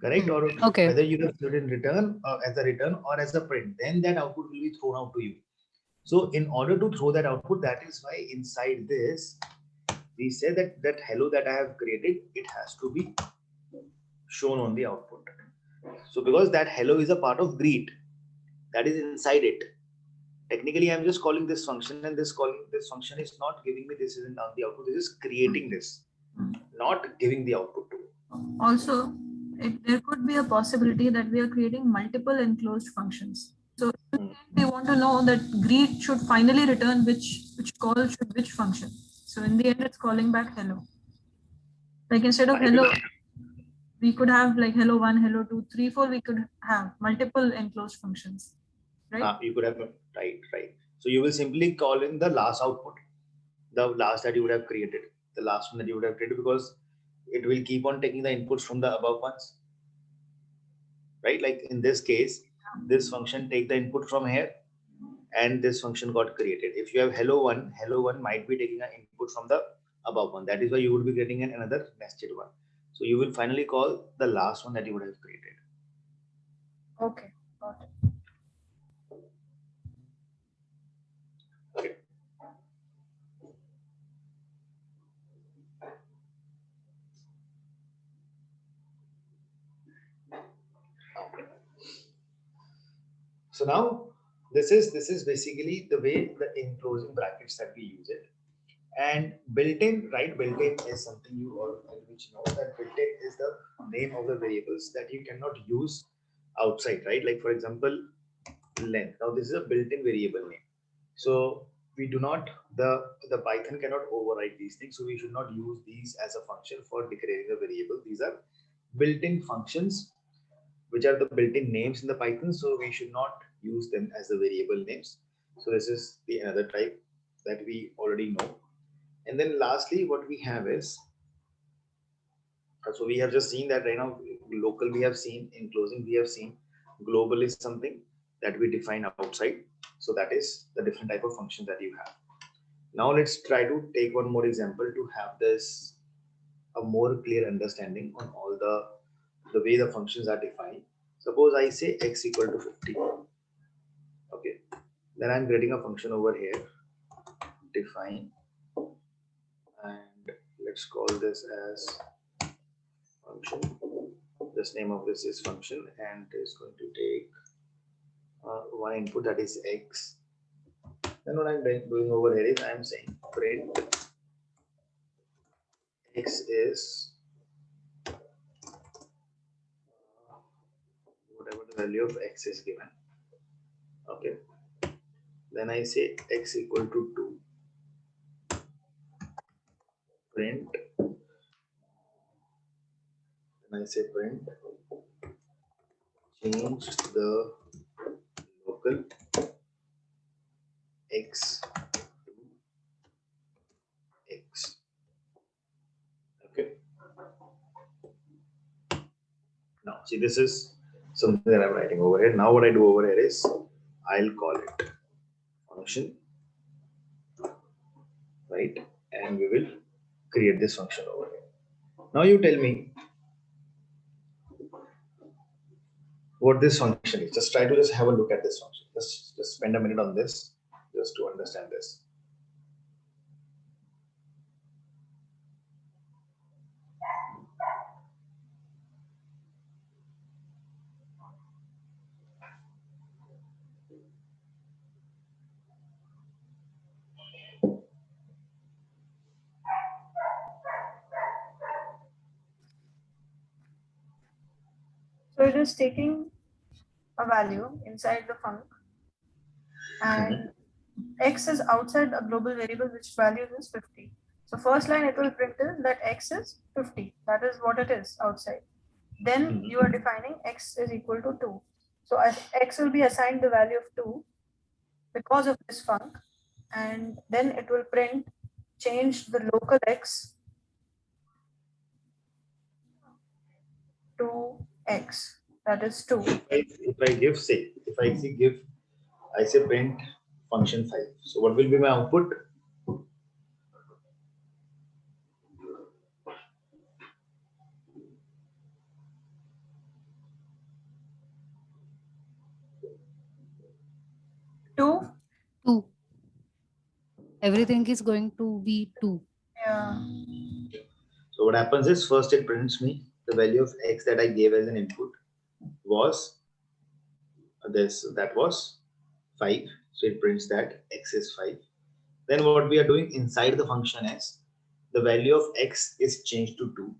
Correct? Or Okay. whether you have put in return or as a return or as a print, then that output will be thrown out to you. So in order to throw that output, that is why inside this, we say that hello that I have created, it has to be shown on the output. So because that hello is a part of greet, that is inside it. Technically, I'm just calling this function, and this function is not giving me this isn't on the output. This is creating this, not giving the output to it. Also, there could be a possibility that we are creating multiple enclosed functions. So we want to know that greet should finally return which call should which function. So in the end, it's calling back hello. Like instead of hello, we could have like hello 1, hello 2, 3, 4. We could have multiple enclosed functions, right? You could have right. So you will simply call in the last output, the last that you would have created, the last one that you would have created, because it will keep on taking the inputs from the above ones. Right? Like in this case, this function take the input from here, and this function got created. If you have hello one might be taking an input from the above one. That is why you will be getting another nested one. So you will finally call the last one that you would have created. Okay, got it. Okay. So now this is basically the way the enclosing brackets that we use it. And built-in, right? Built-in is something you all which know that built-in is the name of the variables that you cannot use outside, right? Like for example, length. Now this is a built-in variable name. So we do not the Python cannot override these things. So we should not use these as a function for declaring a variable. These are built-in functions, which are the built-in names in the Python. So we should not use them as the variable names. So this is the another type that we already know. And then lastly, what we have is, so we have just seen that right now, local we have seen, enclosing we have seen, global is something that we define outside. So that is the different type of function that you have. Now let's try to take one more example to have this a more clear understanding on all the way the functions are defined. Suppose I say x equal to 50. Okay. Then I'm creating a function over here, define, and let's call this as function. This name of this is function, and is going to take one input, that is x. Then what I'm doing over here is I'm saying print x is whatever the value of x is given. Okay. Then I say x equal to 2. Print. Then I say print change the local x to x. Okay. Now see, this is something that I'm writing over here. Now what I do over here is I'll call it function, right? And we will create this function over here. Now you tell me what this function is. Just try to just have a look at this function. Just spend a minute on this just to understand this. So it is taking a value inside the func, and x is outside a global variable which value is 50. So first line it will print is that x is 50. That is what it is outside. Then you are defining x is equal to 2. So as x will be assigned the value of 2 because of this func, and then it will print change the local x to x, that is 2. If I give, say, if I say give I say print function 5. So what will be my output? Two. 2. Everything is going to be 2. Yeah. So what happens is first it prints me the value of x that I gave as an input was this, that was 5. So it prints that x is 5. Then what we are doing inside the function is the value of x is changed to 2.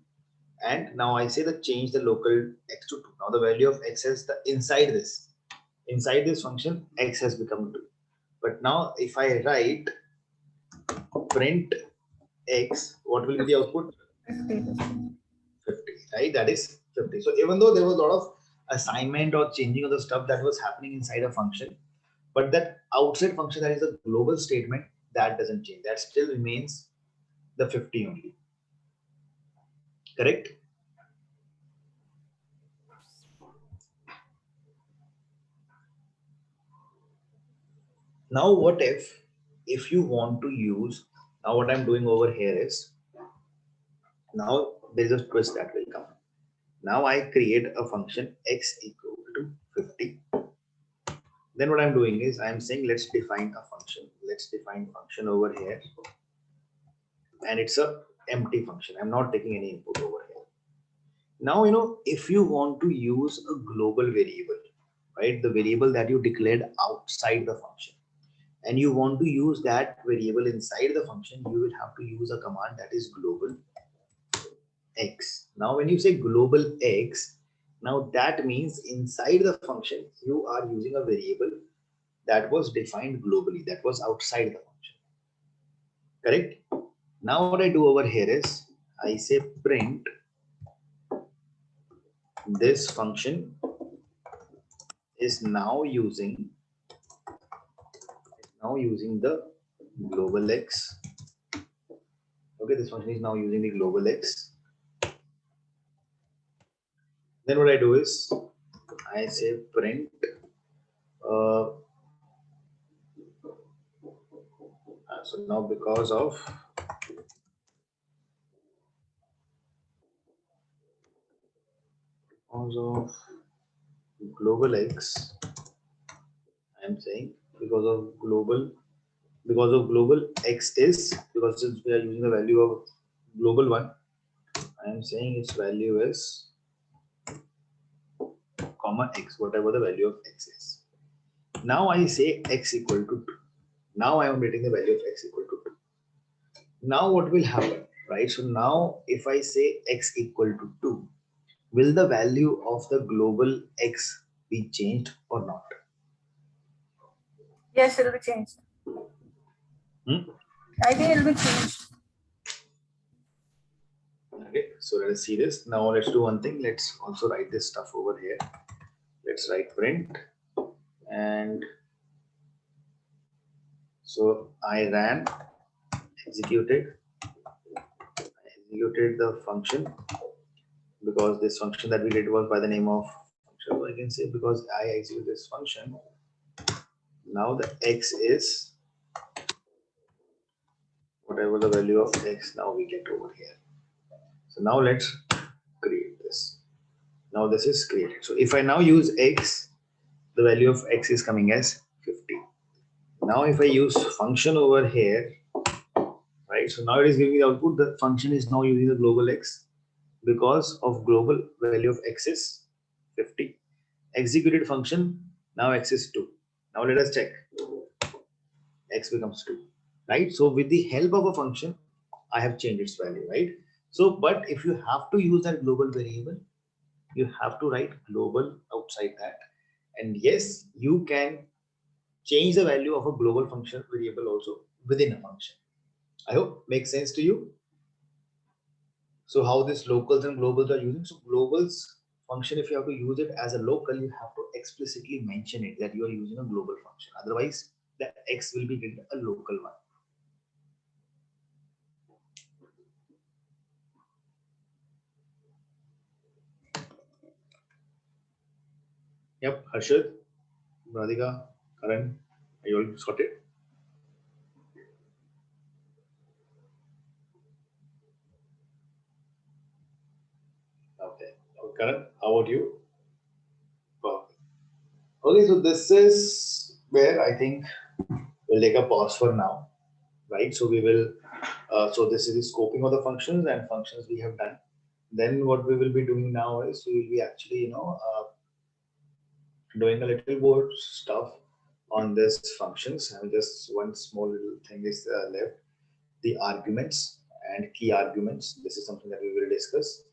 And now I say that change the local x to 2. Now the value of x is the inside this function x has become 2. But now if I write print x, what will be the output? 50. 50, right? That is 50. So even though there was a lot of assignment or changing of the stuff that was happening inside a function, but that outside function that is a global statement, that doesn't change. That still remains the 50 only. Correct? Now what if you want to use, now what I'm doing over here is, now there's a twist that will come. Now I create a function x equal to 50. Then what I'm doing is I'm saying let's define a function. Let's define function over here. And it's a empty function. I'm not taking any input over here. Now, if you want to use a global variable, right, the variable that you declared outside the function, and you want to use that variable inside the function, you will have to use a command that is global x. Now, when you say global x, now that means inside the function, you are using a variable that was defined globally, that was outside the function. Correct? Now what I do over here is I say print this function is now using the global x. Okay, this function is now using the global x. Then what I do is I say print so now because of global x, I am saying because of global x is, because since we are using the value of global one, I am saying its value is comma x, whatever the value of x is. Now I say x equal to 2. Now I am writing the value of x equal to 2. Now what will happen, right? So now if I say x equal to 2, will the value of the global x be changed or not? Yes, it'll be changed. I think it'll be changed. Okay, so let us see this. Now let's do one thing. Let's also write this stuff over here. Let's write print, and so I ran, executed the function, because this function that we did was by the name of function. So I can say because I execute this function, now the x is whatever the value of x now we get over here. So now let's create this. Now this is created. So if I now use x, the value of x is coming as 50. Now if I use function over here, right, so now it is giving the output. The function is now using the global x because of global value of x is 50. Executed function, now x is 2. Now let us check. X becomes 2, right? So with the help of a function, I have changed its value, right? So, but if you have to use that global variable, you have to write global outside that. And yes, you can change the value of a global function variable also within a function. I hope makes sense to you. So how this locals and globals are using. So globals function, if you have to use it as a local, you have to explicitly mention it that you are using a global function. Otherwise, the x will be given a local one. Yep, Harshad, Radhika, Karan. Are you all sorted? Okay. Karan, how about you? Perfect. Okay, so this is where I think we'll take a pause for now, right? So we will, so this is the scoping of the functions and functions we have done. Then what we will be doing now is we will be actually, doing a little more stuff on this functions. And just one small little thing is left, the arguments and key arguments. This is something that we will discuss.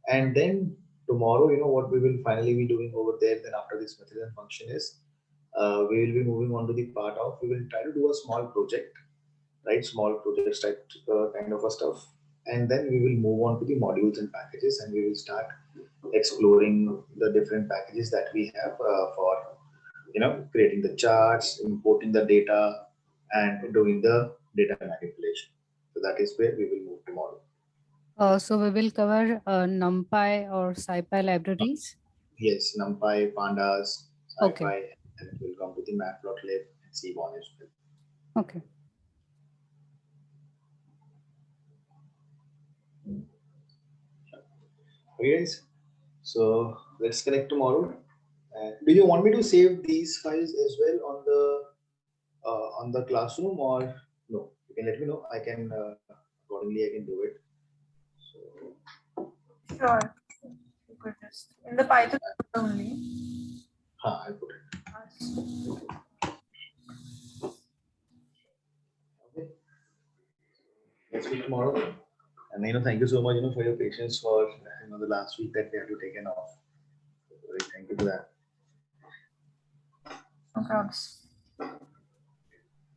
And then tomorrow, what we will finally be doing over there, then after this method and function is, we will be moving on to the part of, we will try to do a small project, right? Small projects type kind of a stuff. And then we will move on to the modules and packages, and we will start exploring the different packages that we have for, creating the charts, importing the data, and doing the data manipulation. So that is where we will move tomorrow. So we will cover NumPy or SciPy libraries. Yes, NumPy, Pandas, SciPy, Okay. and it will come to the Matplotlib and Cbon as well. Okay. Okay, guys. So let's connect tomorrow. Do you want me to save these files as well on the classroom, or no? You can let me know. I can accordingly I can do it. So Sure. You could just in the Python only. I put it. Okay. Let's meet tomorrow. And thank you so much, for your patience for the last week that we had to take off. Thank you for that. No problems.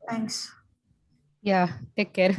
Thanks. Yeah. Take care.